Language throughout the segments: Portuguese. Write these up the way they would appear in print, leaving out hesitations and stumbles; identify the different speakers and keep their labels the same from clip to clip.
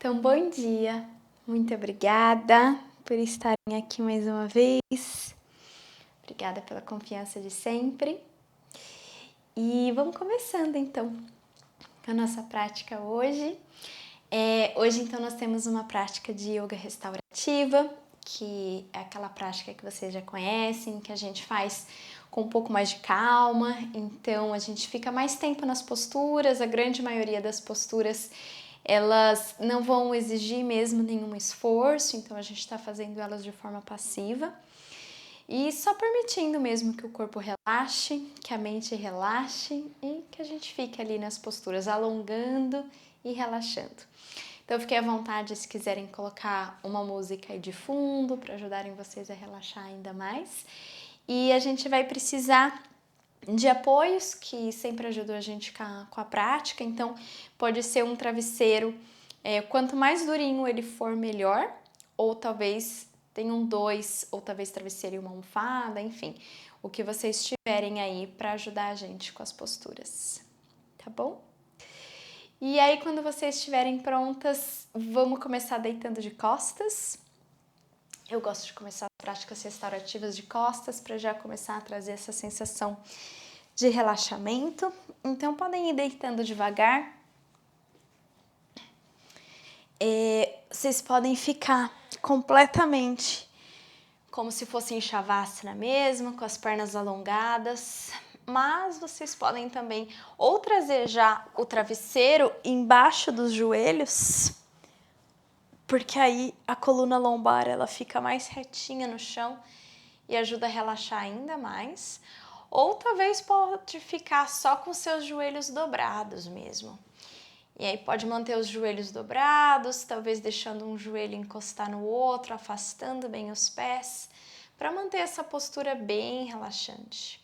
Speaker 1: Então, bom dia, muito obrigada por estarem aqui mais uma vez, obrigada pela confiança de sempre. E vamos começando então com a nossa prática hoje. Hoje então nós temos uma prática de yoga restaurativa, que é aquela prática que vocês já conhecem, que a gente faz com um pouco mais de calma, então a gente fica mais tempo nas posturas, a grande maioria das posturas elas não vão exigir mesmo nenhum esforço, então a gente está fazendo elas de forma passiva e só permitindo mesmo que o corpo relaxe, que a mente relaxe e que a gente fique ali nas posturas, alongando e relaxando. Então fiquem à vontade se quiserem colocar uma música aí de fundo para ajudarem vocês a relaxar ainda mais. E a gente vai precisar de apoios que sempre ajudam a gente com a prática, então pode ser um travesseiro, quanto mais durinho ele for melhor, ou talvez tenham dois, ou talvez travesseiro e uma almofada, enfim, o que vocês tiverem aí para ajudar a gente com as posturas, tá bom? E aí quando vocês estiverem prontas, vamos começar deitando de costas. Eu gosto de começar as práticas restaurativas de costas para já começar a trazer essa sensação de relaxamento. Então podem ir deitando devagar. Vocês podem ficar completamente como se fosse em Shavasana mesmo, com as pernas alongadas, mas vocês podem também ou trazer já o travesseiro embaixo dos joelhos, porque aí a coluna lombar ela fica mais retinha no chão e ajuda a relaxar ainda mais. Ou talvez pode ficar só com seus joelhos dobrados mesmo. E aí pode manter os joelhos dobrados, talvez deixando um joelho encostar no outro, afastando bem os pés, para manter essa postura bem relaxante.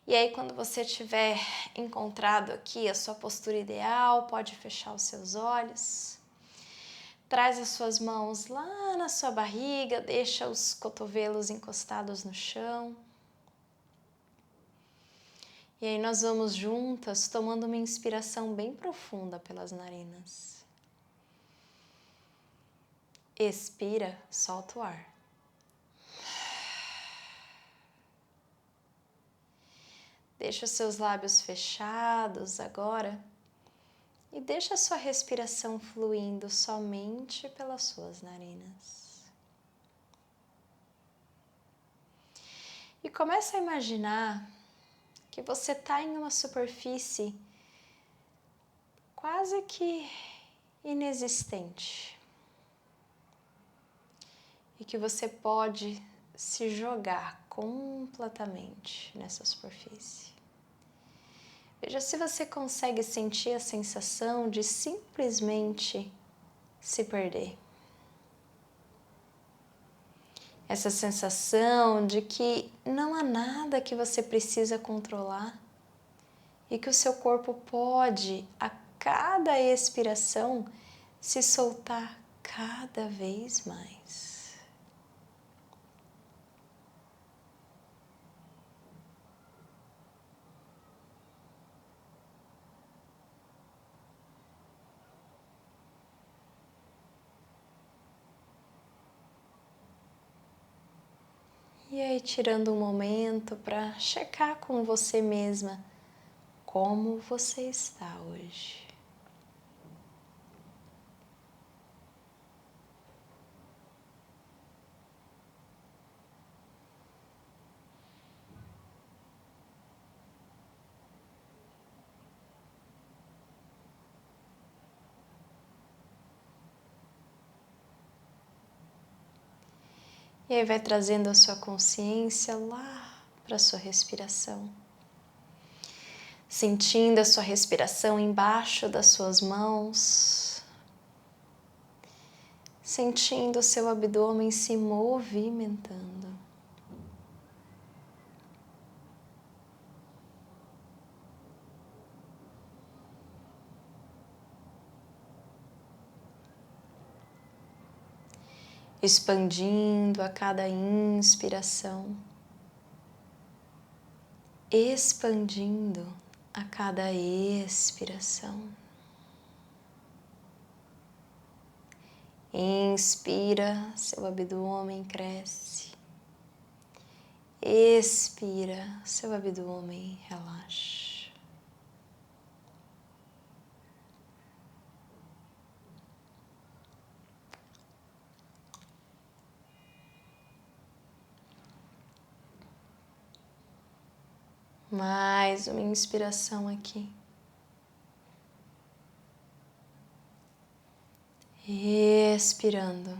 Speaker 1: E aí quando você tiver encontrado aqui a sua postura ideal, pode fechar os seus olhos. Traz as suas mãos lá na sua barriga, deixa os cotovelos encostados no chão. E aí nós vamos juntas tomando uma inspiração bem profunda pelas narinas. Expira, solta o ar. Deixa os seus lábios fechados agora e deixa a sua respiração fluindo somente pelas suas narinas. E começa a imaginar que você está em uma superfície quase que inexistente e que você pode se jogar completamente nessa superfície. Veja se você consegue sentir a sensação de simplesmente se perder. Essa sensação de que não há nada que você precisa controlar e que o seu corpo pode, a cada expiração, se soltar cada vez mais. E aí, tirando um momento para checar com você mesma como você está hoje. E aí vai trazendo a sua consciência lá para a sua respiração. Sentindo a sua respiração embaixo das suas mãos. Sentindo o seu abdômen se movimentando. Expandindo a cada inspiração. Expandindo a cada expiração. Inspira, seu abdômen cresce. Expira, seu abdômen relaxa. Mais uma inspiração aqui. Expirando.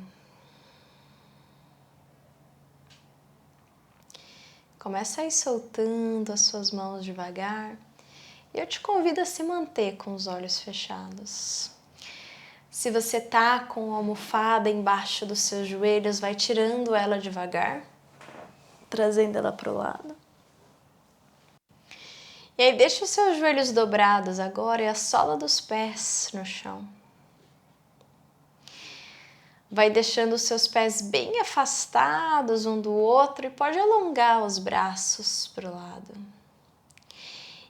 Speaker 1: Começa a ir soltando as suas mãos devagar. E eu te convido a se manter com os olhos fechados. Se você tá com a almofada embaixo dos seus joelhos, vai tirando ela devagar, trazendo ela para o lado. E aí deixa os seus joelhos dobrados agora e a sola dos pés no chão. Vai deixando os seus pés bem afastados um do outro e pode alongar os braços para o lado.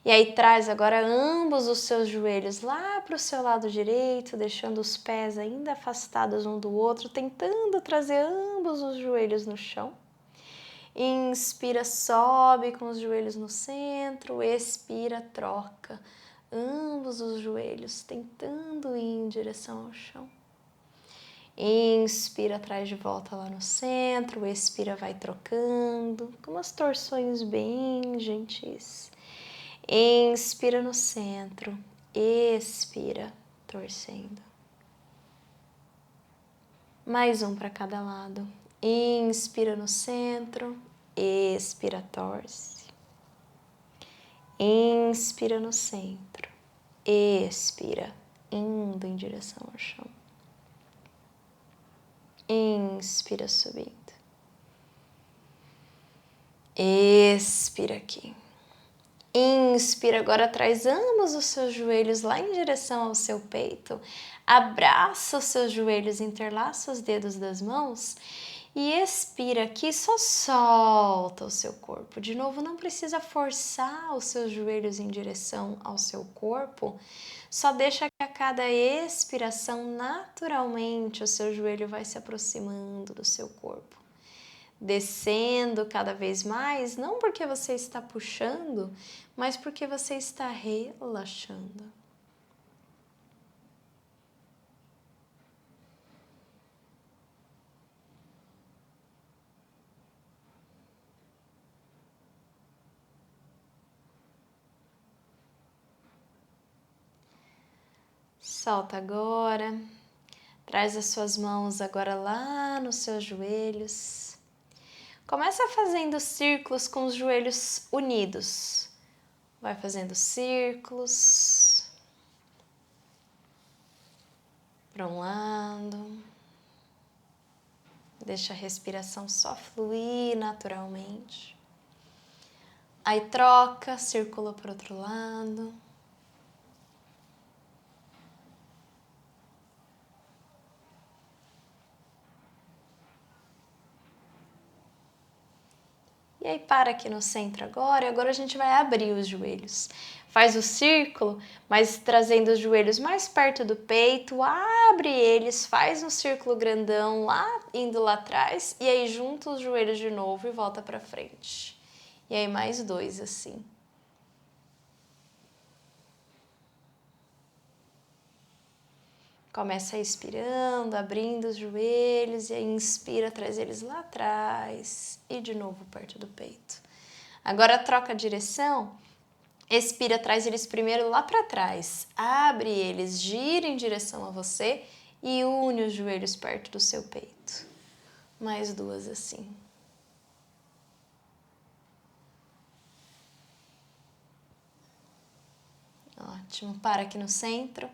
Speaker 1: E aí traz agora ambos os seus joelhos lá para o seu lado direito, deixando os pés ainda afastados um do outro, tentando trazer ambos os joelhos no chão. Inspira, sobe com os joelhos no centro, expira, troca ambos os joelhos, tentando ir em direção ao chão. Inspira, traz de volta lá no centro, expira, vai trocando, com umas torções bem gentis. Inspira no centro, expira, torcendo. Mais um para cada lado. Inspira no centro, expira, torce. Inspira no centro, expira, indo em direção ao chão. Inspira, subindo. Expira aqui. Inspira, agora traz ambos os seus joelhos lá em direção ao seu peito. Abraça os seus joelhos, interlaça os dedos das mãos e expira aqui, só solta o seu corpo. De novo, não precisa forçar os seus joelhos em direção ao seu corpo, só deixa que a cada expiração, naturalmente, o seu joelho vai se aproximando do seu corpo. Descendo cada vez mais, não porque você está puxando, mas porque você está relaxando. Solta agora, traz as suas mãos agora lá nos seus joelhos. Começa fazendo círculos com os joelhos unidos. Vai fazendo círculos para um lado. Deixa a respiração só fluir naturalmente. Aí troca, circula para o outro lado. E aí para aqui no centro agora, e agora a gente vai abrir os joelhos. Faz o círculo, mas trazendo os joelhos mais perto do peito, abre eles, faz um círculo grandão lá, indo lá atrás, e aí junta os joelhos de novo e volta para frente. E aí mais dois assim. Começa expirando, abrindo os joelhos, e aí inspira, traz eles lá atrás e de novo perto do peito. Agora troca a direção, expira, traz eles primeiro lá para trás, abre eles, gira em direção a você e une os joelhos perto do seu peito. Mais duas assim. Ótimo, para aqui no centro.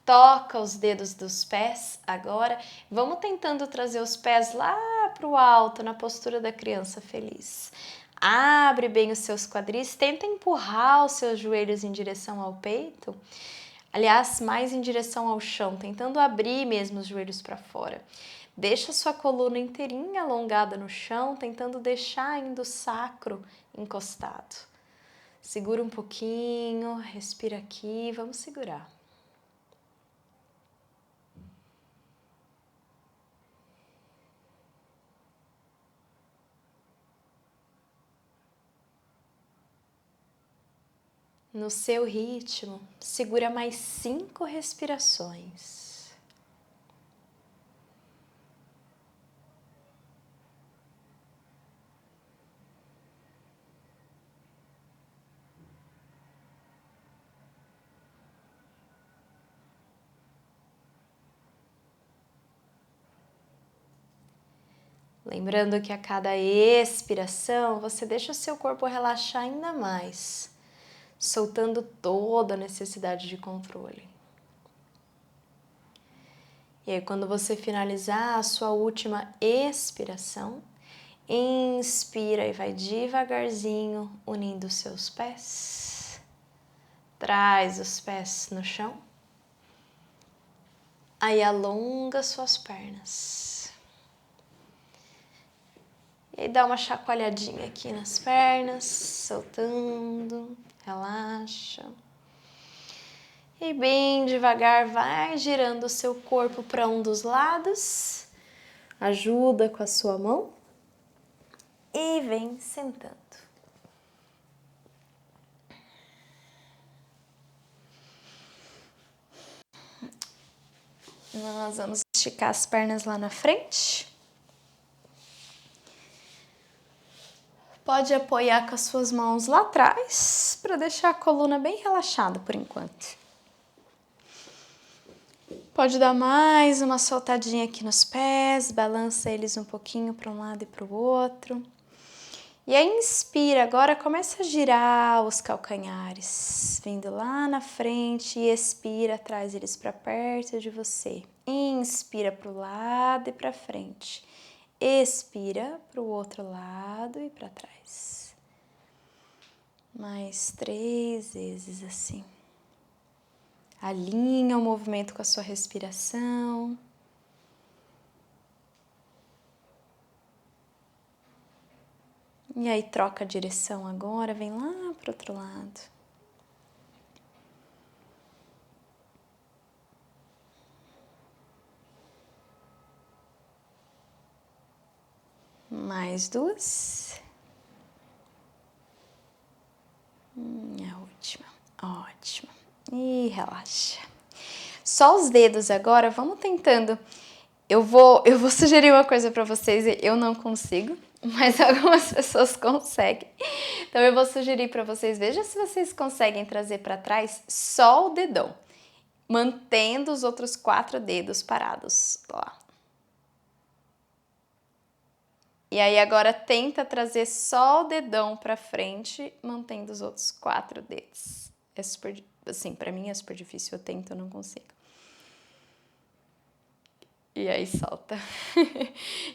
Speaker 1: Toca os dedos dos pés agora. Vamos tentando trazer os pés lá para o alto, na postura da criança feliz. Abre bem os seus quadris, tenta empurrar os seus joelhos em direção ao peito. Aliás, mais em direção ao chão, tentando abrir mesmo os joelhos para fora. Deixa a sua coluna inteirinha alongada no chão, tentando deixar ainda o sacro encostado. Segura um pouquinho, respira aqui, vamos segurar. no seu ritmo, segura mais 5 respirações. Lembrando que a cada expiração, você deixa o seu corpo relaxar ainda mais, soltando toda a necessidade de controle. E aí, quando você finalizar a sua última expiração, inspira e vai devagarzinho unindo os seus pés. Traz os pés no chão. Aí alonga suas pernas. E aí dá uma chacoalhadinha aqui nas pernas, soltando, relaxa. E bem devagar vai girando o seu corpo para um dos lados. Ajuda com a sua mão. E vem sentando. Nós vamos esticar as pernas lá na frente. Pode apoiar com as suas mãos lá atrás para deixar a coluna bem relaxada por enquanto. Pode dar mais uma soltadinha aqui nos pés, balança eles um pouquinho para um lado e para o outro. E aí inspira, agora começa a girar os calcanhares, vindo lá na frente e expira, traz eles para perto de você. Inspira para o lado e para frente. Expira para o outro lado e para trás. Mais 3 vezes assim. Alinha o movimento com a sua respiração. E aí troca a direção agora, vem lá para o outro lado. Mais 2. A última. Ótimo. E relaxa. Só os dedos agora, vamos tentando. Eu vou sugerir uma coisa para vocês, eu não consigo, mas algumas pessoas conseguem. Então eu vou sugerir para vocês, veja se vocês conseguem trazer para trás só o dedão, mantendo os outros 4 dedos parados lá. E aí agora tenta trazer só o dedão para frente, mantendo os outros 4 dedos. É super, assim, para mim é super difícil, eu tento, eu não consigo. E aí solta.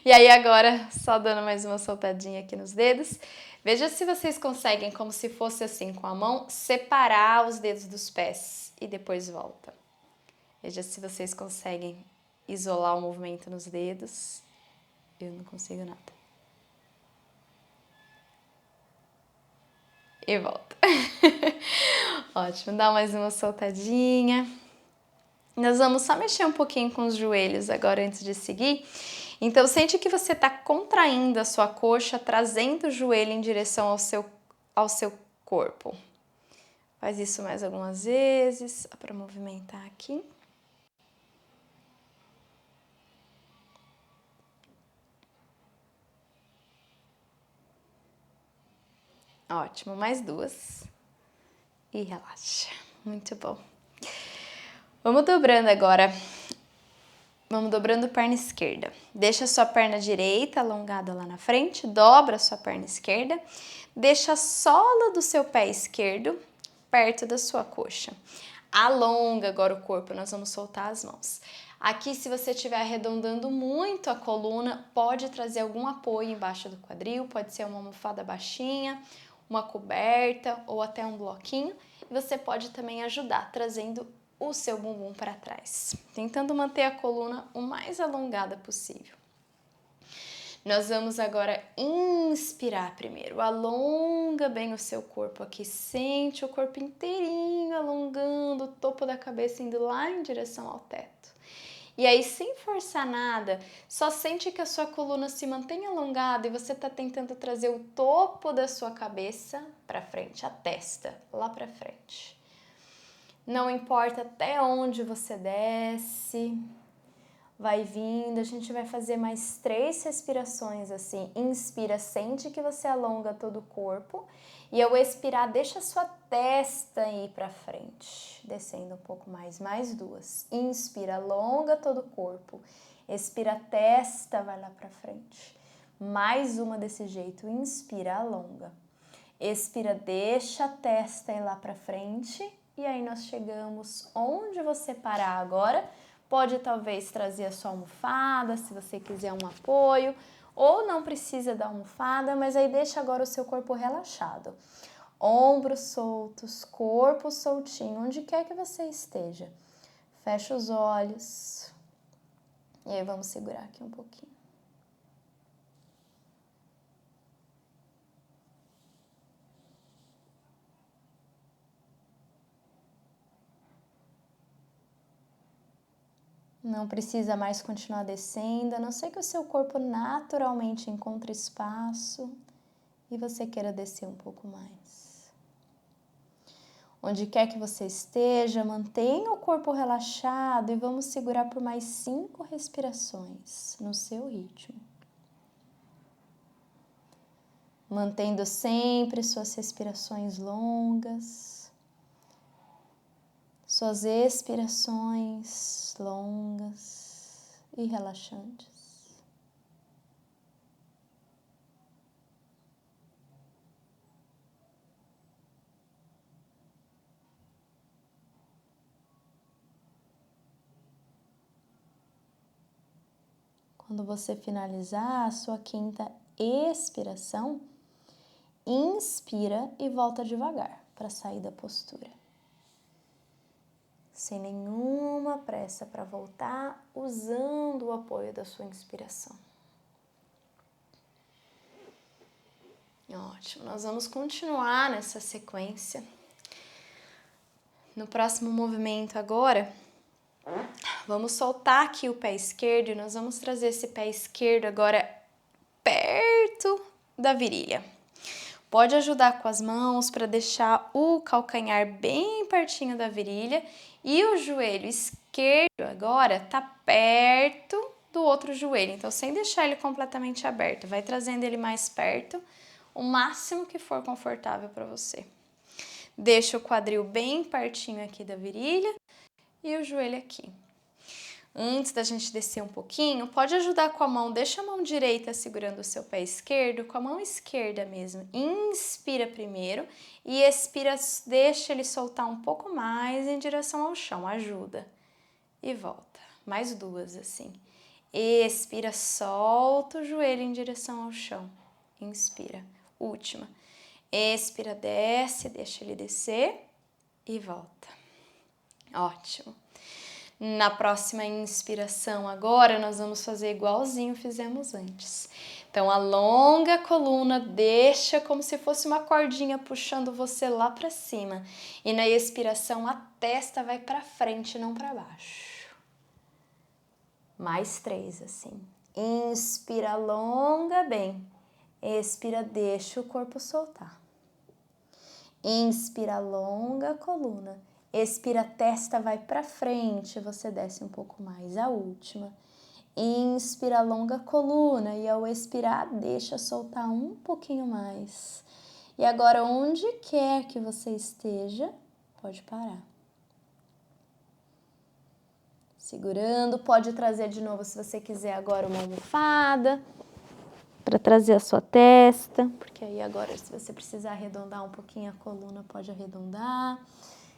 Speaker 1: E aí agora, só dando mais uma soltadinha aqui nos dedos. Veja se vocês conseguem, como se fosse assim com a mão, separar os dedos dos pés e depois volta. Veja se vocês conseguem isolar o movimento nos dedos. Eu não consigo nada. E volta. Ótimo, dá mais uma soltadinha. Nós vamos só mexer um pouquinho com os joelhos agora antes de seguir. Então, sente que você está contraindo a sua coxa, trazendo o joelho em direção ao seu corpo. Faz isso mais algumas vezes, para movimentar aqui. Ótimo, mais 2. E relaxa. Muito bom. Vamos dobrando agora. Vamos dobrando a perna esquerda. Deixa a sua perna direita alongada lá na frente, dobra a sua perna esquerda, deixa a sola do seu pé esquerdo perto da sua coxa. Alonga agora o corpo, nós vamos soltar as mãos. Aqui, se você estiver arredondando muito a coluna, pode trazer algum apoio embaixo do quadril, pode ser uma almofada baixinha, uma coberta ou até um bloquinho. E você pode também ajudar trazendo o seu bumbum para trás, tentando manter a coluna o mais alongada possível. Nós vamos agora inspirar primeiro, alonga bem o seu corpo aqui, sente o corpo inteirinho alongando, o topo da cabeça indo lá em direção ao teto. E aí, sem forçar nada, só sente que a sua coluna se mantém alongada e você está tentando trazer o topo da sua cabeça para frente, a testa lá para frente. Não importa até onde você desce, vai vindo, a gente vai fazer mais 3 respirações assim. Inspira, sente que você alonga todo o corpo. E ao expirar, deixa a sua testa ir para frente, descendo um pouco mais 2. Inspira, alonga todo o corpo. Expira, a testa vai lá para frente. Mais uma desse jeito, inspira, alonga. Expira, deixa a testa ir lá para frente. E aí nós chegamos onde você parar agora. Pode talvez trazer a sua almofada, se você quiser um apoio, ou não precisa da almofada, mas aí deixa agora o seu corpo relaxado. Ombros soltos, corpo soltinho, onde quer que você esteja. Fecha os olhos. E aí vamos segurar aqui um pouquinho. Não precisa mais continuar descendo, a não ser que o seu corpo naturalmente encontre espaço e você queira descer um pouco mais. Onde quer que você esteja, mantenha o corpo relaxado e vamos segurar por mais 5 respirações no seu ritmo. Mantendo sempre suas respirações longas. Suas expirações longas e relaxantes. Quando você finalizar a sua 5ª expiração, inspira e volta devagar para sair da postura. Sem nenhuma pressa para voltar, usando o apoio da sua inspiração. Ótimo, nós vamos continuar nessa sequência. No próximo movimento agora, vamos soltar aqui o pé esquerdo e nós vamos trazer esse pé esquerdo agora perto da virilha. Pode ajudar com as mãos para deixar o calcanhar bem pertinho da virilha e o joelho esquerdo agora tá perto do outro joelho, então sem deixar ele completamente aberto, vai trazendo ele mais perto, o máximo que for confortável para você. Deixa o quadril bem pertinho aqui da virilha e o joelho aqui. Antes da gente descer um pouquinho, pode ajudar com a mão, deixa a mão direita segurando o seu pé esquerdo, com a mão esquerda mesmo. Inspira primeiro e expira, deixa ele soltar um pouco mais em direção ao chão, ajuda. E volta, mais 2 assim. Expira, solta o joelho em direção ao chão. Inspira, última. Expira, desce, deixa ele descer e volta. Ótimo. Na próxima inspiração agora, nós vamos fazer igualzinho fizemos antes. Então, alonga a coluna, deixa como se fosse uma cordinha puxando você lá para cima. E na expiração, a testa vai para frente, não para baixo. Mais 3 assim. Inspira, alonga bem. Expira, deixa o corpo soltar. Inspira, alonga a coluna. Expira, a testa vai para frente, você desce um pouco mais. A última. Inspira, alonga a coluna e ao expirar, deixa soltar um pouquinho mais. E agora, onde quer que você esteja, pode parar. Segurando, pode trazer de novo, se você quiser agora, uma almofada para trazer a sua testa, porque aí agora, se você precisar arredondar um pouquinho a coluna, pode arredondar.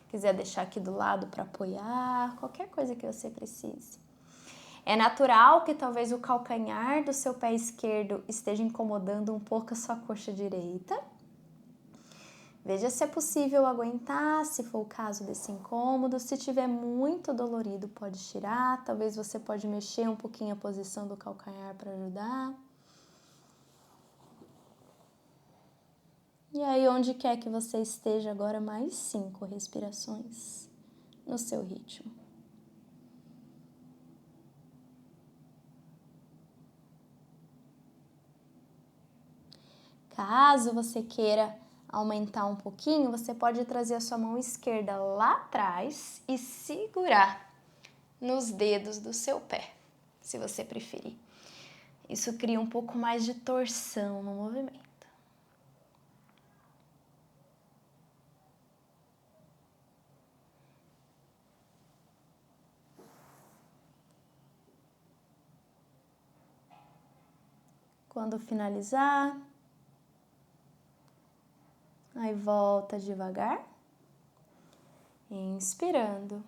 Speaker 1: Quiser deixar aqui do lado para apoiar, qualquer coisa que você precise. É natural que talvez o calcanhar do seu pé esquerdo esteja incomodando um pouco a sua coxa direita. Veja se é possível aguentar, se for o caso desse incômodo. Se tiver muito dolorido, pode tirar. Talvez você pode mexer um pouquinho a posição do calcanhar para ajudar. E aí, onde quer que você esteja agora, mais 5 respirações no seu ritmo. Caso você queira aumentar um pouquinho, você pode trazer a sua mão esquerda lá atrás e segurar nos dedos do seu pé, se você preferir. Isso cria um pouco mais de torção no movimento. Quando finalizar, aí volta devagar, inspirando.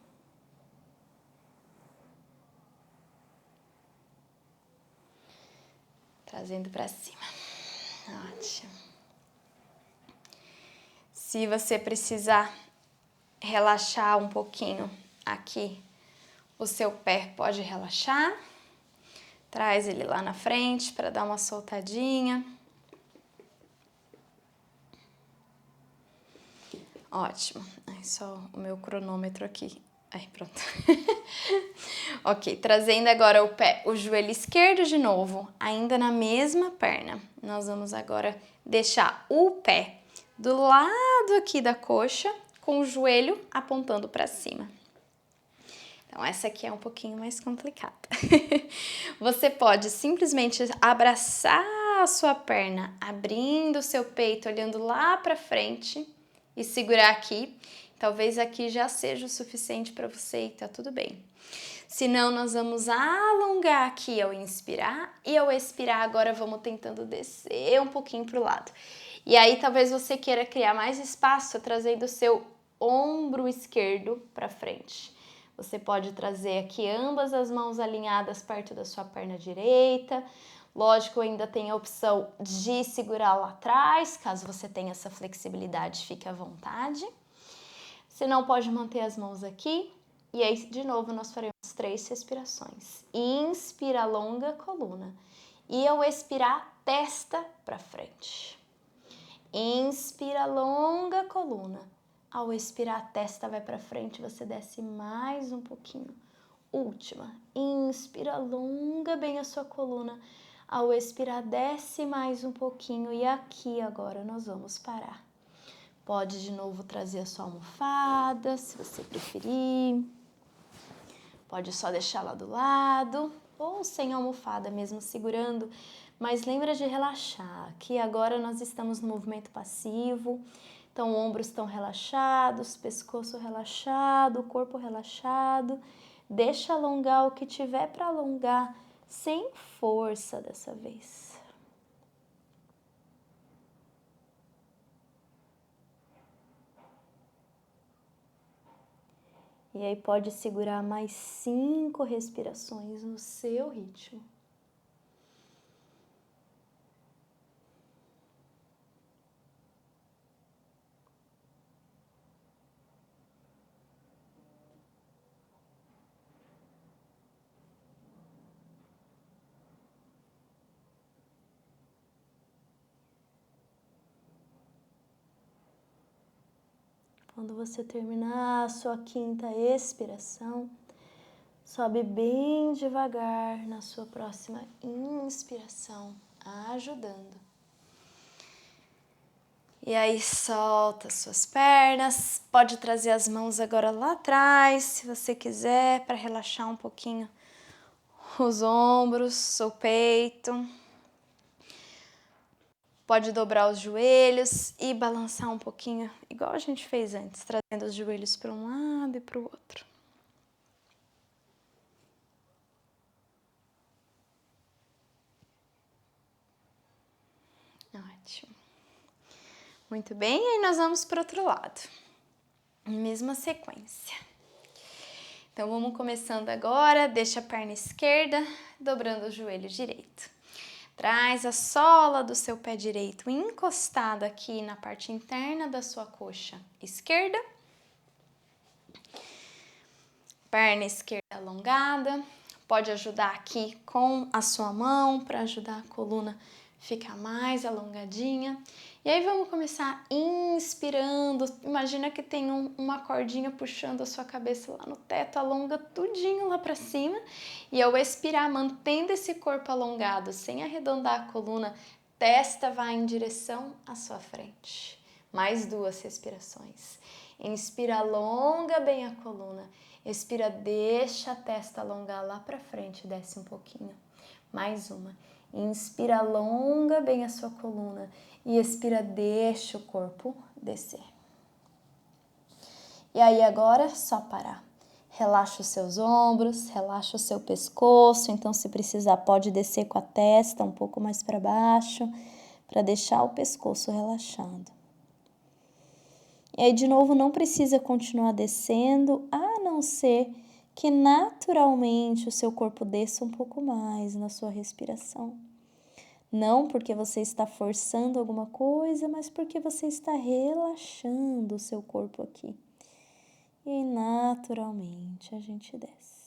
Speaker 1: Trazendo para cima. Ótimo. Se você precisar relaxar um pouquinho aqui, o seu pé pode relaxar. Traz ele lá na frente para dar uma soltadinha. Ótimo. Ai, só o meu cronômetro aqui. Aí, pronto. Ok, trazendo agora o joelho esquerdo de novo, ainda na mesma perna. Nós vamos agora deixar o pé do lado aqui da coxa, com o joelho apontando para cima. Então, essa aqui é um pouquinho mais complicada. Você pode simplesmente abraçar a sua perna, abrindo o seu peito, olhando lá para frente e segurar aqui. Talvez aqui já seja o suficiente para você e tá tudo bem. Se não, nós vamos alongar aqui ao inspirar e ao expirar agora vamos tentando descer um pouquinho para o lado. E aí talvez você queira criar mais espaço trazendo o seu ombro esquerdo para frente. Você pode trazer aqui ambas as mãos alinhadas perto da sua perna direita. Lógico, ainda tem a opção de segurar lá atrás, caso você tenha essa flexibilidade, fique à vontade. Se não, pode manter as mãos aqui. E aí, de novo, nós faremos 3 respirações. Inspira, alonga a coluna. E ao expirar, testa para frente. Inspira, alonga a coluna. Ao expirar, a testa vai para frente, você desce mais um pouquinho. Última. Inspira, alonga bem a sua coluna. Ao expirar, desce mais um pouquinho. E aqui agora nós vamos parar. Pode de novo trazer a sua almofada, se você preferir. Pode só deixar lá do lado, ou sem almofada mesmo, segurando. Mas lembra de relaxar, que agora nós estamos no movimento passivo. Então, ombros estão relaxados, pescoço relaxado, corpo relaxado. Deixa alongar o que tiver para alongar, sem força dessa vez. E aí pode segurar mais 5 respirações no seu ritmo. Quando você terminar a sua 5ª expiração, sobe bem devagar na sua próxima inspiração, ajudando. E aí solta as suas pernas, pode trazer as mãos agora lá atrás, se você quiser, para relaxar um pouquinho os ombros, o peito. Pode dobrar os joelhos e balançar um pouquinho, igual a gente fez antes, trazendo os joelhos para um lado e para o outro. Ótimo. Muito bem, e aí nós vamos para o outro lado. Mesma sequência. Então, vamos começando agora, deixa a perna esquerda, dobrando o joelho direito. Traz a sola do seu pé direito encostada aqui na parte interna da sua coxa esquerda. Perna esquerda alongada. Pode ajudar aqui com a sua mão para ajudar a coluna a ficar mais alongadinha. E aí vamos começar inspirando. Imagina que tem uma cordinha puxando a sua cabeça lá no teto, alonga tudinho lá para cima. E ao expirar, mantendo esse corpo alongado, sem arredondar a coluna, testa vai em direção à sua frente. Mais 2 respirações. Inspira, alonga bem a coluna. Expira, deixa a testa alongar lá para frente, desce um pouquinho. Mais uma. Inspira, alonga bem a sua coluna. E expira, deixa o corpo descer. E aí agora, só parar. Relaxa os seus ombros, relaxa o seu pescoço. Então, se precisar, pode descer com a testa um pouco mais para baixo, para deixar o pescoço relaxado. E aí, de novo, não precisa continuar descendo, a não ser que naturalmente o seu corpo desça um pouco mais na sua respiração. Não porque você está forçando alguma coisa, mas porque você está relaxando o seu corpo aqui. E naturalmente a gente desce.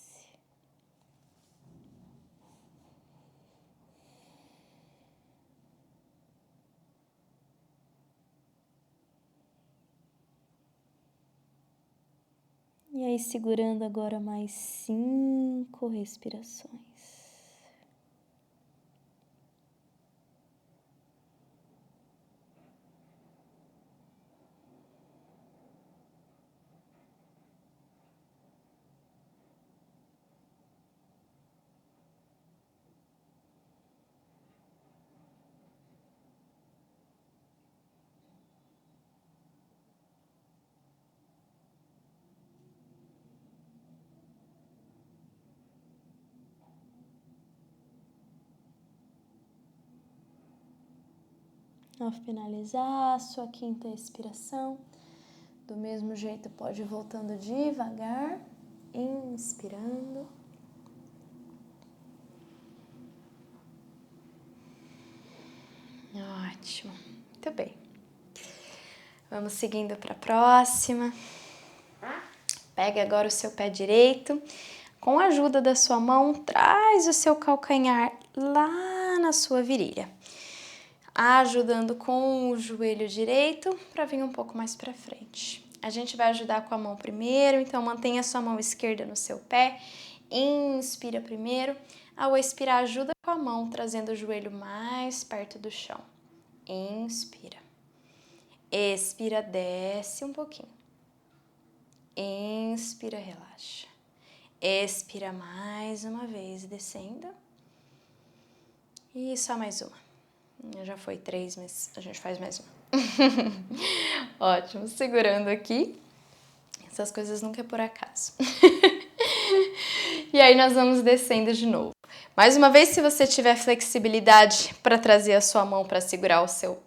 Speaker 1: E aí, segurando agora mais 5 respirações. Ao finalizar a sua 5ª expiração, do mesmo jeito pode ir voltando devagar, inspirando. Ótimo, muito bem. Vamos seguindo para a próxima. Pega agora o seu pé direito. Com a ajuda da sua mão, traz o seu calcanhar lá na sua virilha. Ajudando com o joelho direito para vir um pouco mais para frente. A gente vai ajudar com a mão primeiro, então mantenha a sua mão esquerda no seu pé. Inspira primeiro. Ao expirar, ajuda com a mão, trazendo o joelho mais perto do chão. Inspira. Expira, desce um pouquinho. Inspira, relaxa. Expira mais uma vez, descendo. E só mais uma. Já foi 3, mas a gente faz mais uma. Ótimo, segurando aqui. Essas coisas nunca é por acaso. E aí nós vamos descendo de novo. Mais uma vez, se você tiver flexibilidade para trazer a sua mão para segurar o seu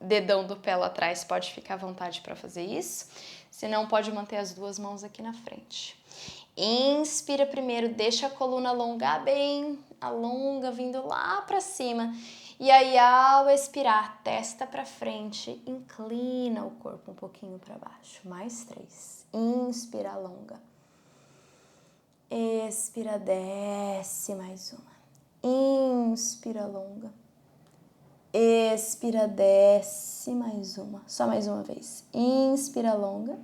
Speaker 1: dedão do pé lá atrás, pode ficar à vontade para fazer isso. Se não, pode manter as 2 mãos aqui na frente. Inspira primeiro, deixa a coluna alongar bem, alonga, vindo lá para cima. E aí, ao expirar, testa para frente, inclina o corpo um pouquinho para baixo. Mais 3. Inspira, alonga. Expira, desce, mais uma. Inspira, alonga. Expira, desce, mais uma. Só mais uma vez. Inspira, alonga.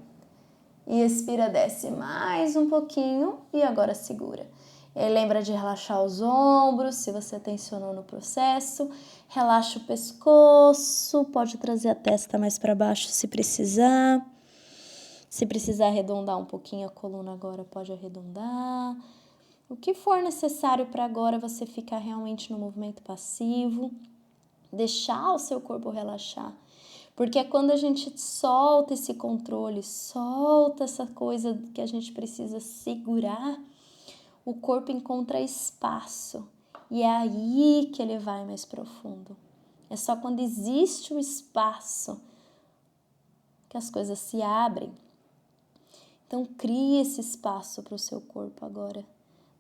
Speaker 1: E expira, desce mais um pouquinho e agora segura. E aí lembra de relaxar os ombros, se você tensionou no processo. Relaxa o pescoço, pode trazer a testa mais para baixo se precisar. Se precisar arredondar um pouquinho a coluna agora, pode arredondar. O que for necessário para agora você ficar realmente no movimento passivo. Deixar o seu corpo relaxar. Porque é quando a gente solta esse controle, solta essa coisa que a gente precisa segurar, o corpo encontra espaço. E é aí que ele vai mais profundo. É só quando existe o espaço que as coisas se abrem. Então, crie esse espaço para o seu corpo agora.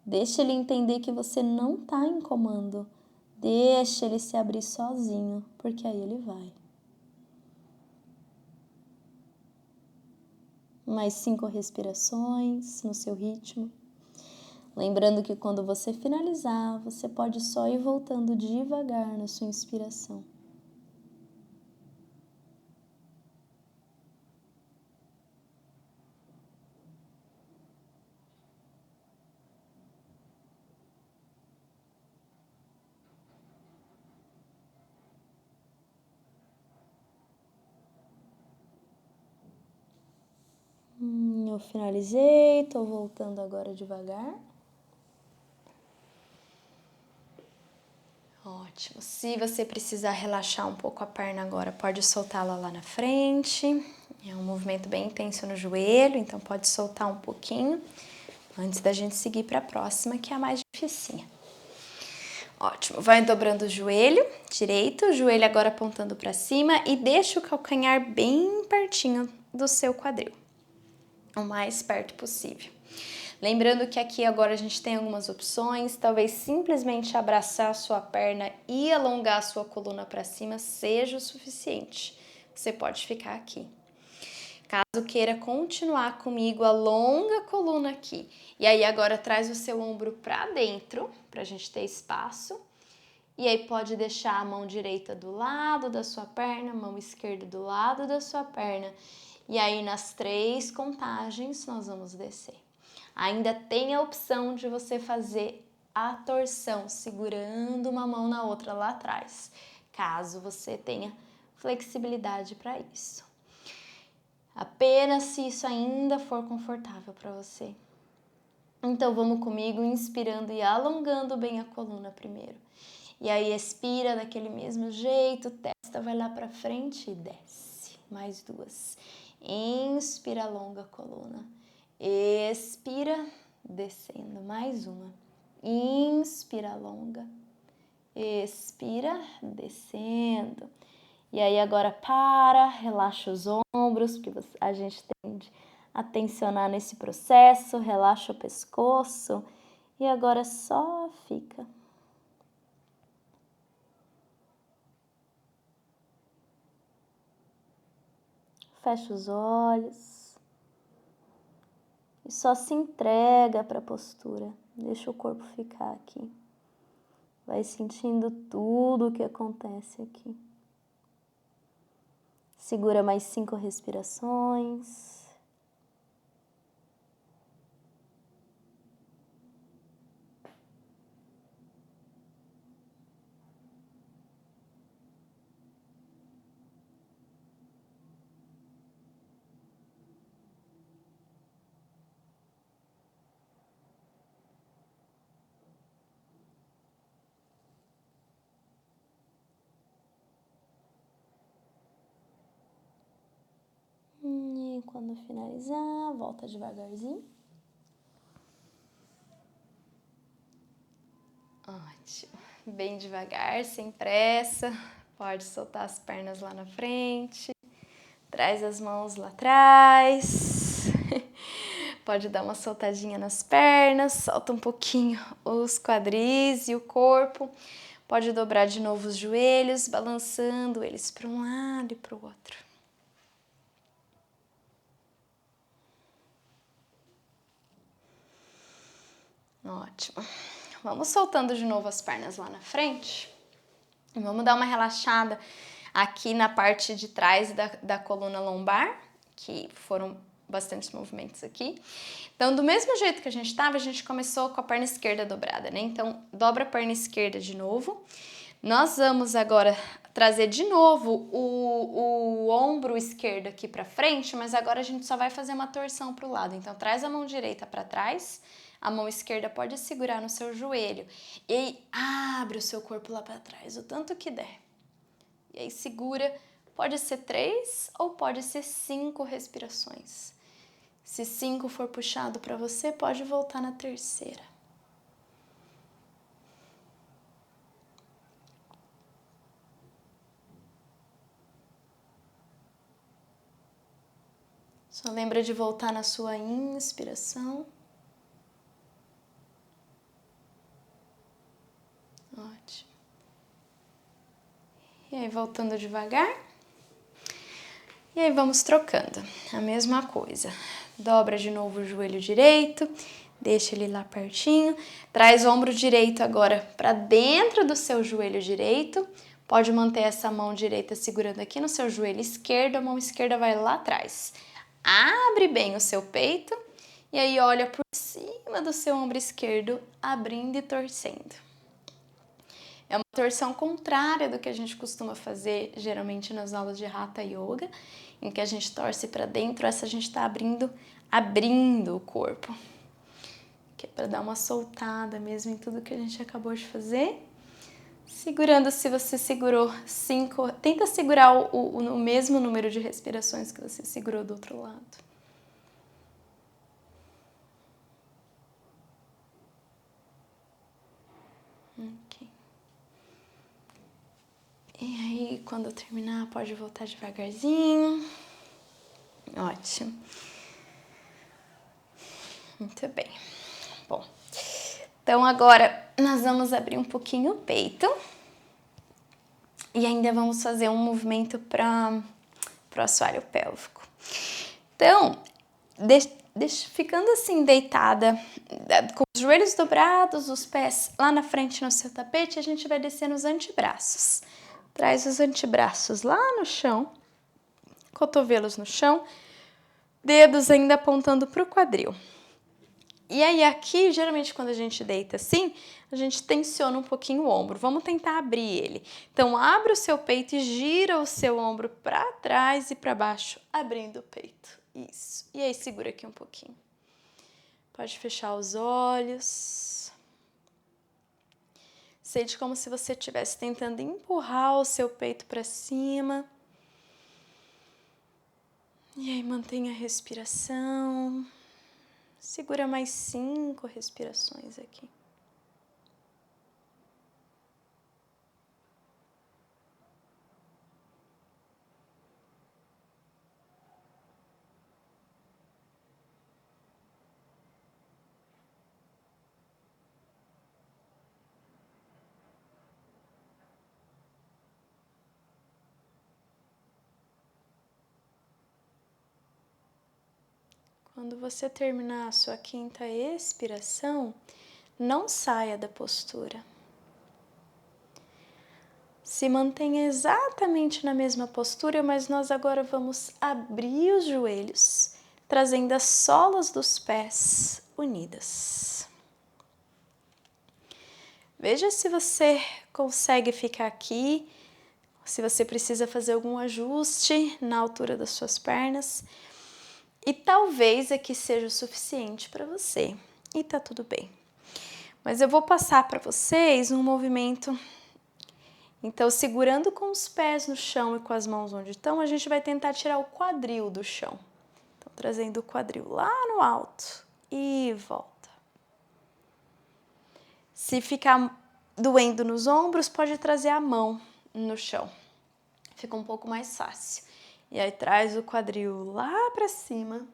Speaker 1: Deixa ele entender que você não está em comando. Deixa ele se abrir sozinho, porque aí ele vai. Mais 5 respirações no seu ritmo. Lembrando que quando você finalizar, você pode só ir voltando devagar na sua inspiração. finalizei, tô voltando agora devagar. Ótimo. Se você precisar relaxar um pouco a perna agora, pode soltá-la lá na frente. É um movimento bem intenso no joelho, então pode soltar um pouquinho antes da gente seguir para a próxima, que é a mais dificinha. Ótimo. Vai dobrando o joelho direito, o joelho agora apontando para cima e deixa o calcanhar bem pertinho do seu quadril, o mais perto possível. Lembrando que aqui agora a gente tem algumas opções, talvez simplesmente abraçar a sua perna e alongar a sua coluna para cima seja o suficiente. Você pode ficar aqui. Caso queira continuar comigo, alonga a coluna aqui. E aí agora traz o seu ombro para dentro, para a gente ter espaço. E aí pode deixar a mão direita do lado da sua perna, a mão esquerda do lado da sua perna. E aí nas 3 contagens nós vamos descer. Ainda tem a opção de você fazer a torção, segurando uma mão na outra lá atrás, caso você tenha flexibilidade para isso. Apenas se isso ainda for confortável para você. Então vamos comigo, inspirando e alongando bem a coluna primeiro. E aí expira daquele mesmo jeito, testa vai lá para frente e desce. Mais 2. Inspira, alonga a coluna. Expira, descendo, mais uma. Inspira, alonga. Expira, descendo. E aí agora para, relaxa os ombros, porque a gente tende a tensionar nesse processo, relaxa o pescoço. E agora só fica. Fecha os olhos. E só se entrega para a postura. Deixa o corpo ficar aqui. Vai sentindo tudo o que acontece aqui. Segura mais 5 respirações. E quando finalizar, volta devagarzinho. Ótimo. Bem devagar, sem pressa. Pode soltar as pernas lá na frente. Traz as mãos lá atrás. Pode dar uma soltadinha nas pernas. Solta um pouquinho os quadris e o corpo. Pode dobrar de novo os joelhos, balançando eles para um lado e para o outro. Ótimo. Vamos soltando de novo as pernas lá na frente. E vamos dar uma relaxada aqui na parte de trás da coluna lombar, que foram bastantes movimentos aqui. Então, do mesmo jeito que a gente estava, a gente começou com a perna esquerda dobrada, né? Então, dobra a perna esquerda de novo. Nós vamos agora trazer de novo o ombro esquerdo aqui para frente, mas agora a gente só vai fazer uma torção para o lado. Então, traz a mão direita para trás. A mão esquerda pode segurar no seu joelho e abre o seu corpo lá para trás, o tanto que der. E aí segura, pode ser 3 ou pode ser 5 respirações. Se 5 for puxado para você, pode voltar na terceira. Só lembra de voltar na sua inspiração. Ótimo. E aí, voltando devagar. E aí, vamos trocando. A mesma coisa. Dobra de novo o joelho direito. Deixa ele lá pertinho. Traz o ombro direito agora para dentro do seu joelho direito. Pode manter essa mão direita segurando aqui no seu joelho esquerdo. A mão esquerda vai lá atrás. Abre bem o seu peito. E aí, olha por cima do seu ombro esquerdo, abrindo e torcendo. É uma torção contrária do que a gente costuma fazer geralmente nas aulas de Hatha Yoga, em que a gente torce para dentro, essa a gente está abrindo abrindo o corpo, que é para dar uma soltada mesmo em tudo que a gente acabou de fazer. Segurando, se você segurou 5, tenta segurar o mesmo número de respirações que você segurou do outro lado. Ok. E aí, quando eu terminar, pode voltar devagarzinho. Ótimo. Muito bem. Bom, então agora nós vamos abrir um pouquinho o peito. E ainda vamos fazer um movimento para o assoalho pélvico. Então, ficando assim deitada, com os joelhos dobrados, os pés lá na frente no seu tapete, a gente vai descer os antebraços. Traz os antebraços lá no chão, cotovelos no chão, dedos ainda apontando para o quadril. E aí aqui, geralmente quando a gente deita assim, a gente tensiona um pouquinho o ombro. Vamos tentar abrir ele. Então abre o seu peito e gira o seu ombro para trás e para baixo, abrindo o peito. Isso. E aí segura aqui um pouquinho. Pode fechar os olhos. Sente como se você estivesse tentando empurrar o seu peito para cima. E aí mantenha a respiração. Segura mais 5 respirações aqui. Quando você terminar a sua 5ª expiração, não saia da postura. Se mantenha exatamente na mesma postura, mas nós agora vamos abrir os joelhos, trazendo as solas dos pés unidas. Veja se você consegue ficar aqui, se você precisa fazer algum ajuste na altura das suas pernas. E talvez aqui seja o suficiente para você. E tá tudo bem. Mas eu vou passar para vocês um movimento. Então, segurando com os pés no chão e com as mãos onde estão, a gente vai tentar tirar o quadril do chão. Então, trazendo o quadril lá no alto e volta. Se ficar doendo nos ombros, pode trazer a mão no chão. Fica um pouco mais fácil. E aí traz o quadril lá para cima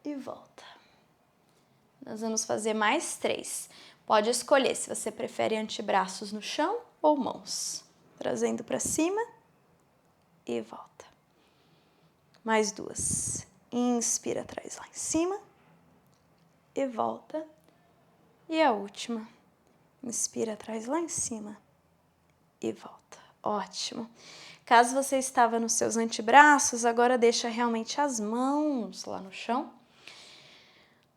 Speaker 1: e volta. Nós vamos fazer mais 3. Pode escolher se você prefere antebraços no chão ou mãos. Trazendo para cima e volta. Mais 2. Inspira, traz lá em cima e volta. E a última. Inspira, traz lá em cima e volta. Ótimo. Caso você estava nos seus antebraços, agora deixa realmente as mãos lá no chão.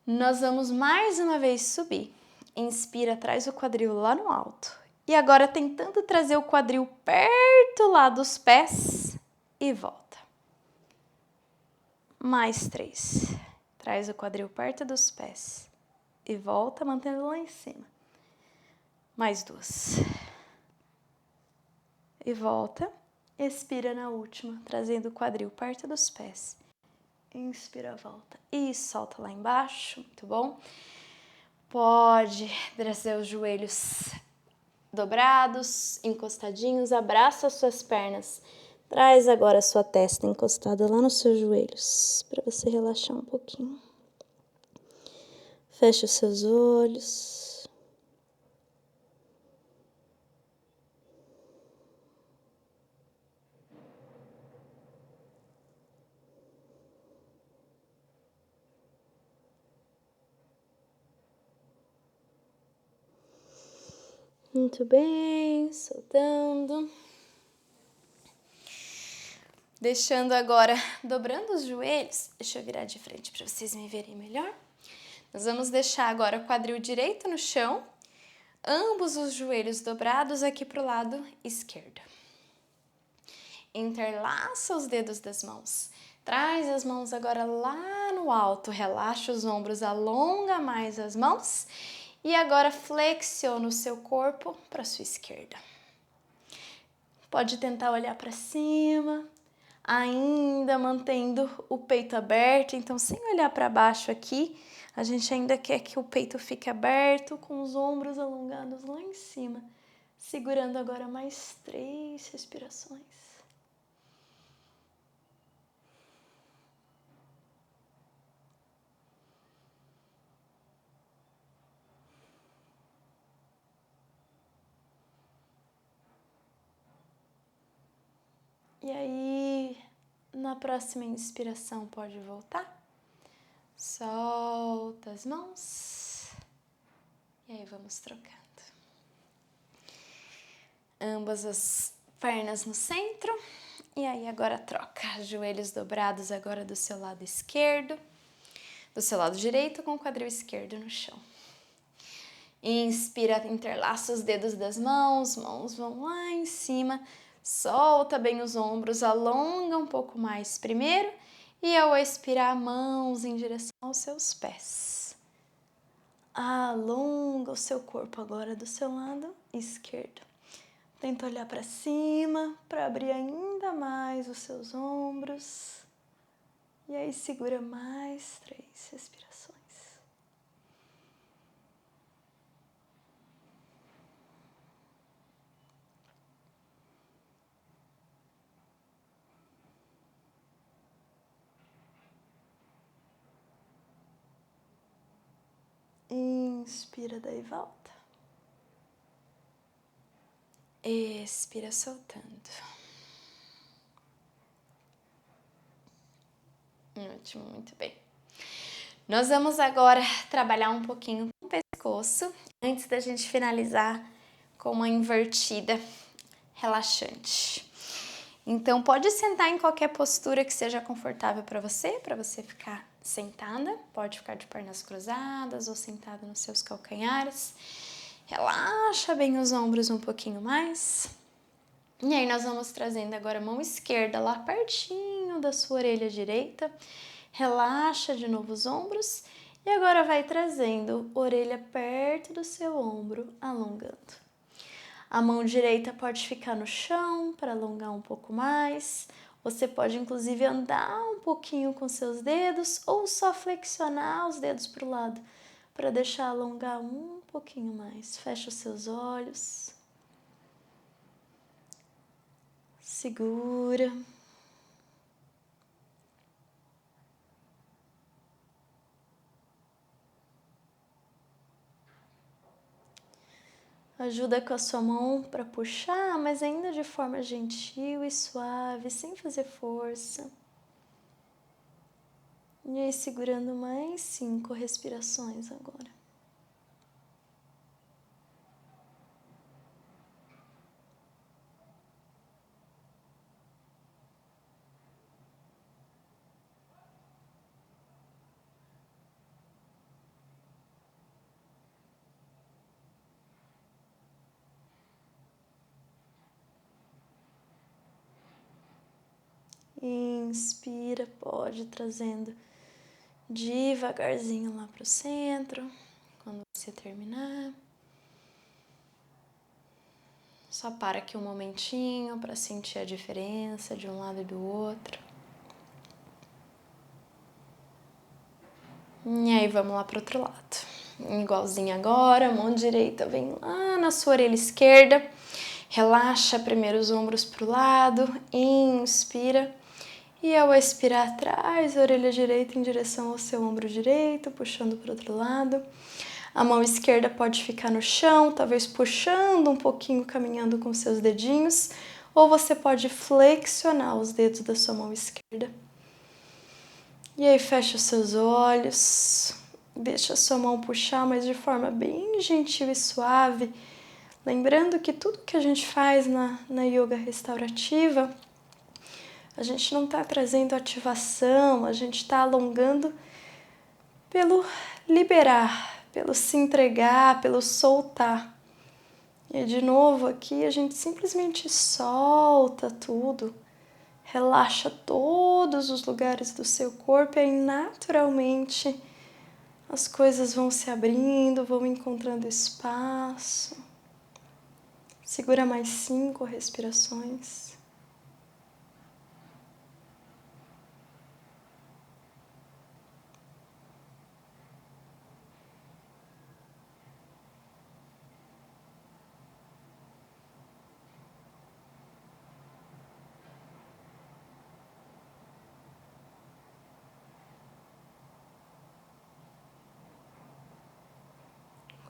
Speaker 1: Nós vamos mais uma vez subir. Inspira, traz o quadril lá no alto. E agora tentando trazer o quadril perto lá dos pés e volta. Mais 3. Traz o quadril perto dos pés e volta, mantendo lá em cima. Mais 2. E volta. Expira na última, trazendo o quadril perto dos pés. Inspira, volta e solta lá embaixo, muito bom. Pode trazer os joelhos dobrados, encostadinhos, abraça as suas pernas. Traz agora a sua testa encostada lá nos seus joelhos, para você relaxar um pouquinho. Fecha os seus olhos. Muito bem, soltando. Deixando agora, dobrando os joelhos. Deixa eu virar de frente para vocês me verem melhor. Nós vamos deixar agora o quadril direito no chão, ambos os joelhos dobrados aqui para o lado esquerdo. Interlaça os dedos das mãos. Traz as mãos agora lá no alto, relaxa os ombros, alonga mais as mãos e agora flexiona o seu corpo para a sua esquerda. Pode tentar olhar para cima, ainda mantendo o peito aberto, então sem olhar para baixo aqui, a gente ainda quer que o peito fique aberto, com os ombros alongados lá em cima, segurando agora mais 3 respirações. E aí, na próxima inspiração, pode voltar. Solta as mãos. E aí, vamos trocando. Ambas as pernas no centro. E aí, agora troca. Joelhos dobrados agora do seu lado esquerdo. Do seu lado direito com o quadril esquerdo no chão. Inspira, interlaça os dedos das mãos. Mãos vão lá em cima. Solta bem os ombros, alonga um pouco mais primeiro e ao expirar, mãos em direção aos seus pés. Alonga o seu corpo agora do seu lado esquerdo. Tenta olhar para cima para abrir ainda mais os seus ombros. E aí segura mais 3 respirações. Inspira, daí volta. Expira, soltando. Ótimo, muito bem. Nós vamos agora trabalhar um pouquinho com o pescoço, antes da gente finalizar com uma invertida relaxante. Então, pode sentar em qualquer postura que seja confortável para você ficar sentada. Pode ficar de pernas cruzadas ou sentada nos seus calcanhares. Relaxa bem os ombros um pouquinho mais. E aí, nós vamos trazendo agora a mão esquerda lá pertinho da sua orelha direita. Relaxa de novo os ombros. E agora vai trazendo a orelha perto do seu ombro, alongando. A mão direita pode ficar no chão para alongar um pouco mais. Você pode inclusive andar um pouquinho com seus dedos ou só flexionar os dedos para o lado para deixar alongar um pouquinho mais. Fecha os seus olhos. Segura. Ajuda com a sua mão para puxar, mas ainda de forma gentil e suave, sem fazer força. E aí, segurando mais 5 respirações agora. Inspira, pode ir trazendo devagarzinho lá para o centro, quando você terminar. Só para aqui um momentinho para sentir a diferença de um lado e do outro. E aí vamos lá para o outro lado. Igualzinho agora, mão direita vem lá na sua orelha esquerda. Relaxa primeiro os ombros para o lado, inspira. E ao expirar, traz a orelha direita em direção ao seu ombro direito, puxando para o outro lado. A mão esquerda pode ficar no chão, talvez puxando um pouquinho, caminhando com seus dedinhos. Ou você pode flexionar os dedos da sua mão esquerda. E aí fecha os seus olhos, deixa a sua mão puxar, mas de forma bem gentil e suave. Lembrando que tudo que a gente faz na yoga restaurativa, a gente não está trazendo ativação, a gente está alongando pelo liberar, pelo se entregar, pelo soltar. E de novo aqui a gente simplesmente solta tudo, Relaxa todos os lugares do seu corpo e aí naturalmente as coisas vão se abrindo, vão encontrando espaço. Segura mais 5 respirações.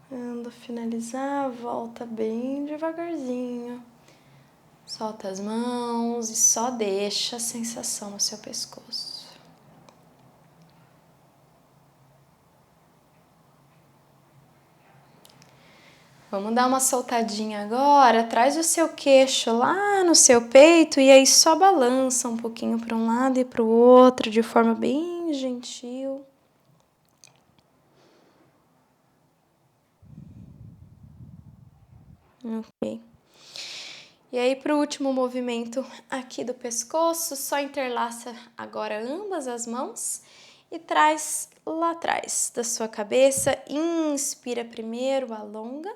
Speaker 1: Quando finalizar, volta bem devagarzinho. Solta as mãos e só deixa a sensação no seu pescoço. Vamos dar uma soltadinha agora. Traz o seu queixo lá no seu peito e aí só balança um pouquinho para um lado e para o outro de forma bem gentil. Ok. E aí, para o último movimento aqui do pescoço, só interlaça agora ambas as mãos e traz lá atrás da sua cabeça. Inspira primeiro, alonga.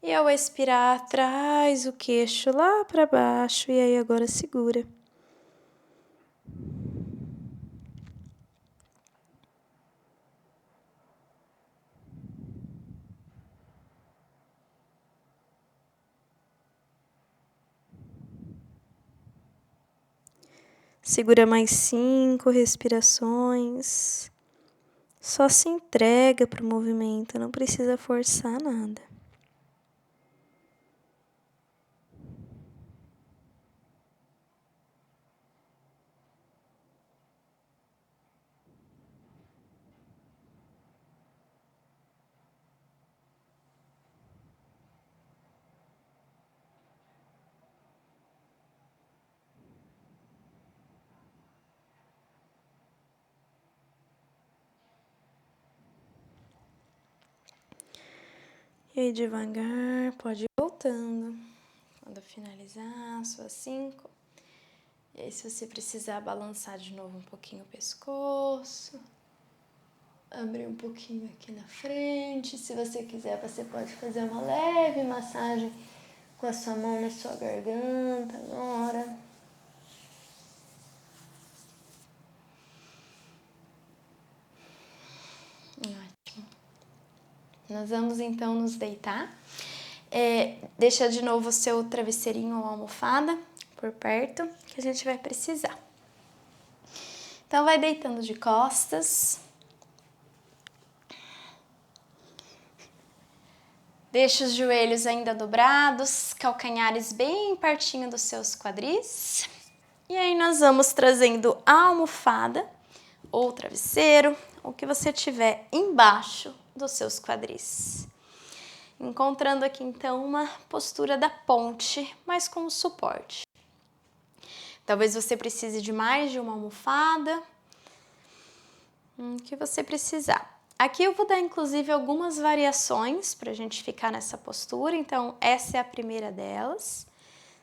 Speaker 1: E ao expirar, traz o queixo lá para baixo. E aí, agora segura. Segura mais 5 respirações. Só se entrega para o movimento, não precisa forçar nada. E aí, devagar, pode ir voltando. Quando finalizar, suas 5. E aí, se você precisar balançar de novo um pouquinho o pescoço, abrir um pouquinho aqui na frente. Se você quiser, você pode fazer uma leve massagem com a sua mão na sua garganta agora. Ótimo. Nós vamos então nos deitar. Deixa de novo o seu travesseirinho ou almofada por perto, que a gente vai precisar. Então, vai deitando de costas. Deixa os joelhos ainda dobrados, calcanhares bem pertinho dos seus quadris. E aí, nós vamos trazendo a almofada ou travesseiro, o que você tiver embaixo dos seus quadris. Encontrando aqui, então, uma postura da ponte, mas com suporte. Talvez você precise de mais de uma almofada, o que você precisar. Aqui eu vou dar, inclusive, algumas variações para a gente ficar nessa postura. Então, essa é a primeira delas.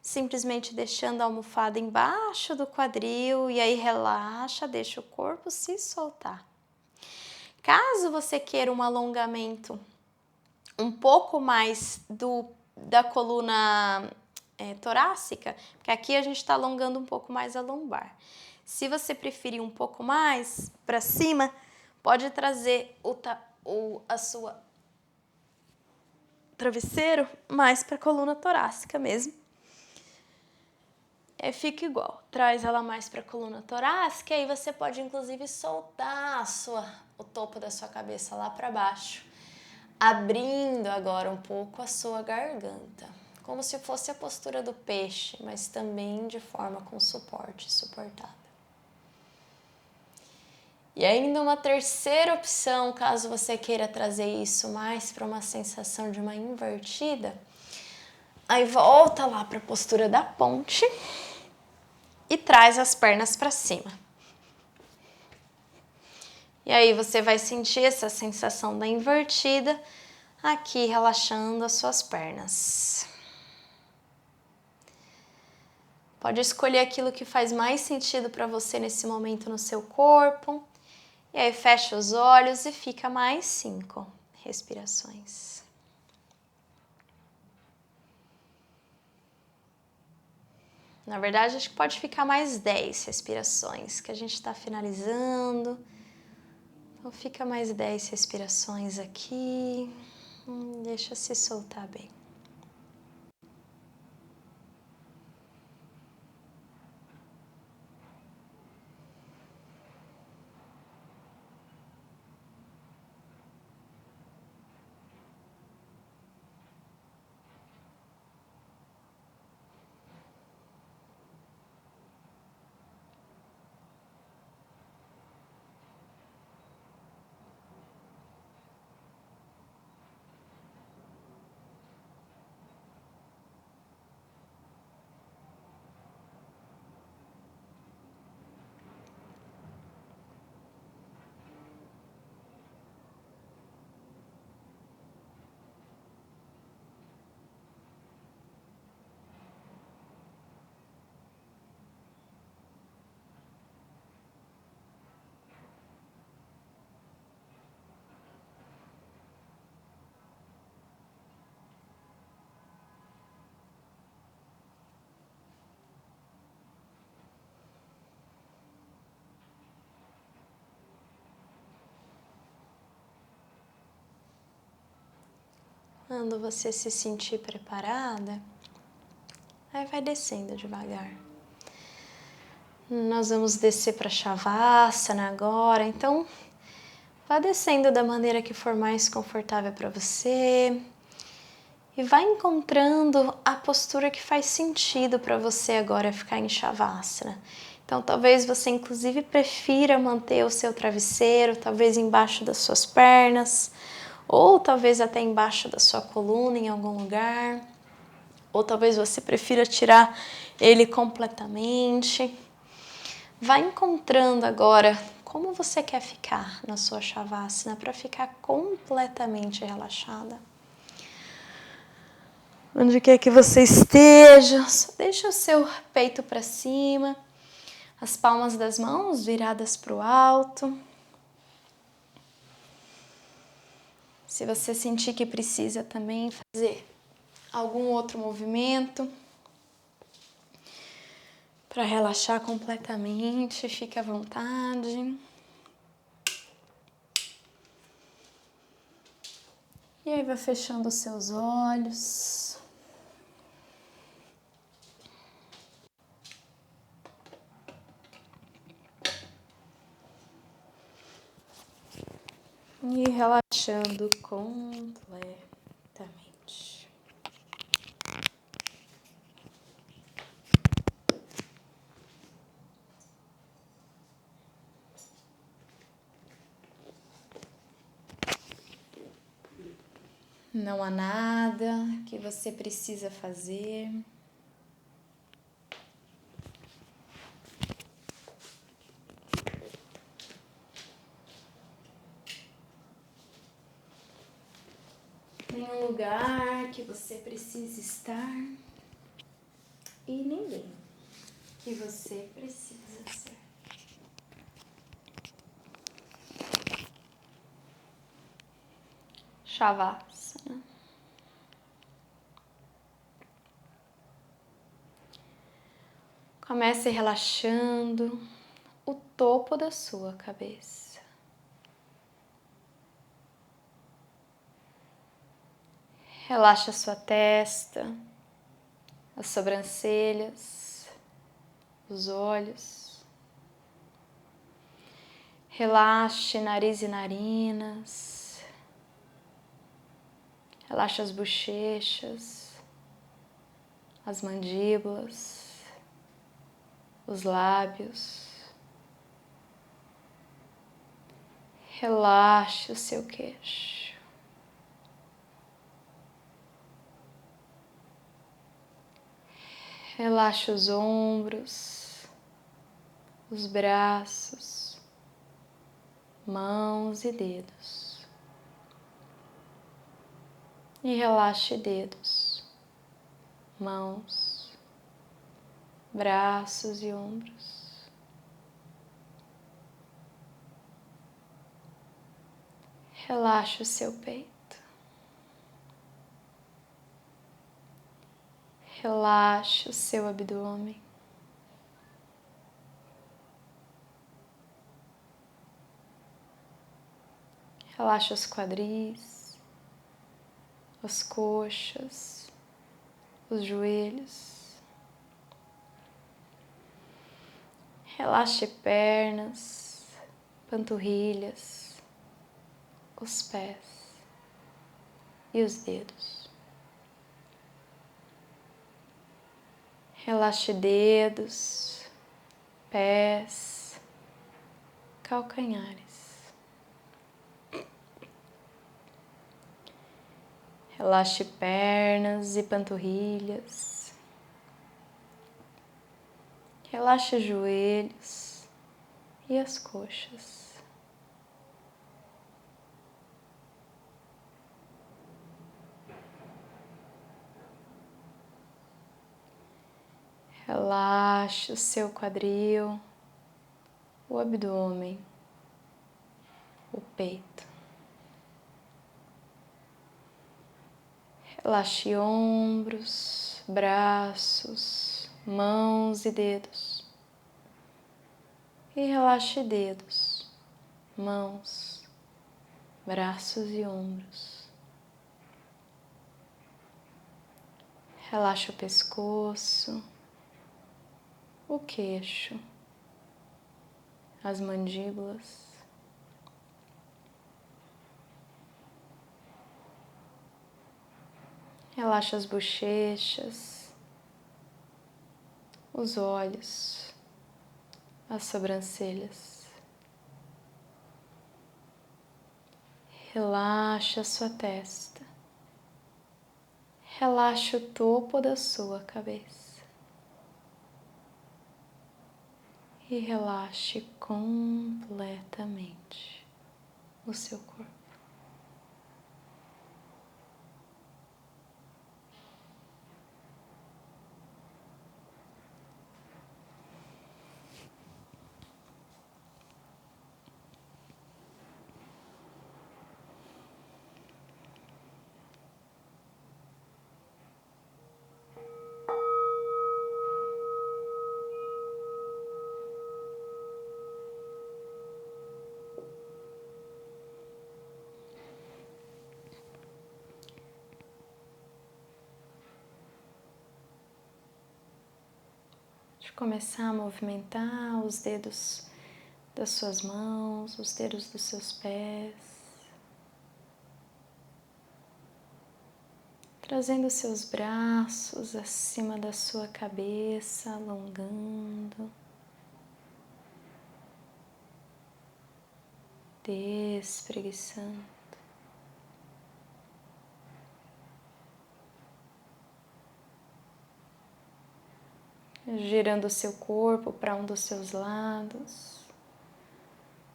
Speaker 1: Simplesmente deixando a almofada embaixo do quadril e aí relaxa, deixa o corpo se soltar. Caso você queira um alongamento um pouco mais da coluna torácica, porque aqui a gente está alongando um pouco mais a lombar. Se você preferir um pouco mais para cima, pode trazer a sua travesseiro mais para a coluna torácica mesmo. Fica igual, traz ela mais para a coluna torácica e aí você pode inclusive soltar o topo da sua cabeça lá para baixo, abrindo agora um pouco a sua garganta, como se fosse a postura do peixe, mas também de forma com suporte, suportada. E ainda uma terceira opção, caso você queira trazer isso mais para uma sensação de uma invertida, aí volta lá para a postura da ponte e traz as pernas para cima. E aí você vai sentir essa sensação da invertida aqui, relaxando as suas pernas. Pode escolher aquilo que faz mais sentido para você nesse momento no seu corpo. E aí fecha os olhos e fica mais 5 respirações. Na verdade, acho que pode ficar mais 10 respirações, que a gente está finalizando. Então fica mais 10 respirações aqui. Deixa se soltar bem. Quando você se sentir preparada, aí vai descendo devagar. Nós vamos descer para Shavasana agora, então vá descendo da maneira que for mais confortável para você e vai encontrando a postura que faz sentido para você agora ficar em Shavasana. Então talvez você inclusive prefira manter o seu travesseiro, talvez embaixo das suas pernas, ou talvez até embaixo da sua coluna em algum lugar, ou talvez você prefira tirar ele completamente. Vai encontrando agora como você quer ficar na sua Shavasana para ficar completamente relaxada. Onde quer que você esteja, só deixa o seu peito para cima, as palmas das mãos viradas para o alto. Se você sentir que precisa também fazer algum outro movimento para relaxar completamente, fique à vontade. E aí vai fechando os seus olhos. E relaxando completamente. Não há nada que você precisa fazer. Nenhum lugar que você precisa estar. E ninguém que você precisa ser. Shavasana. Comece relaxando o topo da sua cabeça. Relaxa a sua testa, as sobrancelhas, os olhos. Relaxe nariz e narinas. Relaxa as bochechas, as mandíbulas, os lábios. Relaxe o seu queixo. Relaxe os ombros, os braços, mãos e dedos. E relaxe dedos, mãos, braços e ombros. Relaxa o seu peito. Relaxa o seu abdômen. Relaxa os quadris, as coxas, os joelhos. Relaxe pernas, panturrilhas, os pés e os dedos. Relaxe dedos, pés, calcanhares. Relaxe pernas e panturrilhas. Relaxe os joelhos e as coxas. Relaxe o seu quadril, o abdômen, o peito. Relaxe ombros, braços, mãos e dedos. E relaxe dedos, mãos, braços e ombros. Relaxe o pescoço, o queixo, as mandíbulas. Relaxa as bochechas, os olhos, as sobrancelhas. Relaxa a sua testa. Relaxa o topo da sua cabeça. E relaxe completamente o seu corpo. Começar a movimentar os dedos das suas mãos, os dedos dos seus pés, trazendo os seus braços acima da sua cabeça, alongando, despreguiçando. Girando o seu corpo para um dos seus lados,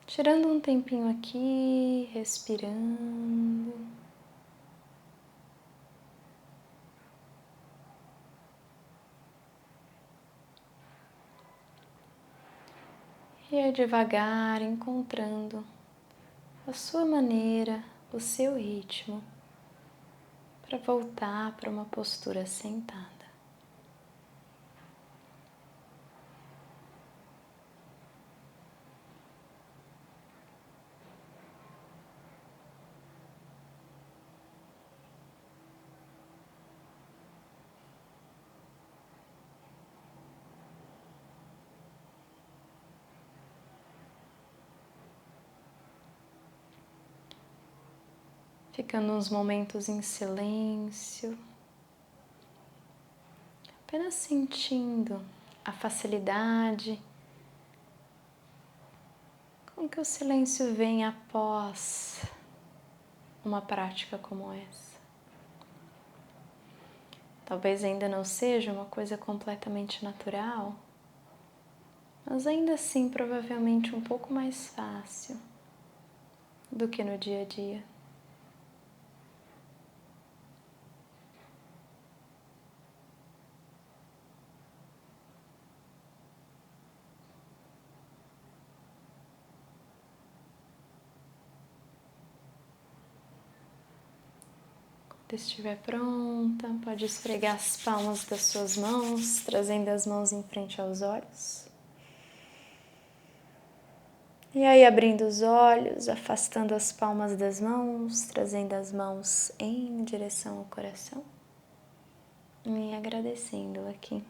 Speaker 1: tirando um tempinho aqui, respirando. E aí devagar encontrando a sua maneira, o seu ritmo, para voltar para uma postura sentada. Ficando uns momentos em silêncio, apenas sentindo a facilidade com que o silêncio vem após uma prática como essa. Talvez ainda não seja uma coisa completamente natural, mas ainda assim provavelmente um pouco mais fácil do que no dia a dia. estiver pronta, pode esfregar as palmas das suas mãos, trazendo as mãos em frente aos olhos. E aí, abrindo os olhos, afastando as palmas das mãos, trazendo as mãos em direção ao coração e agradecendo aqui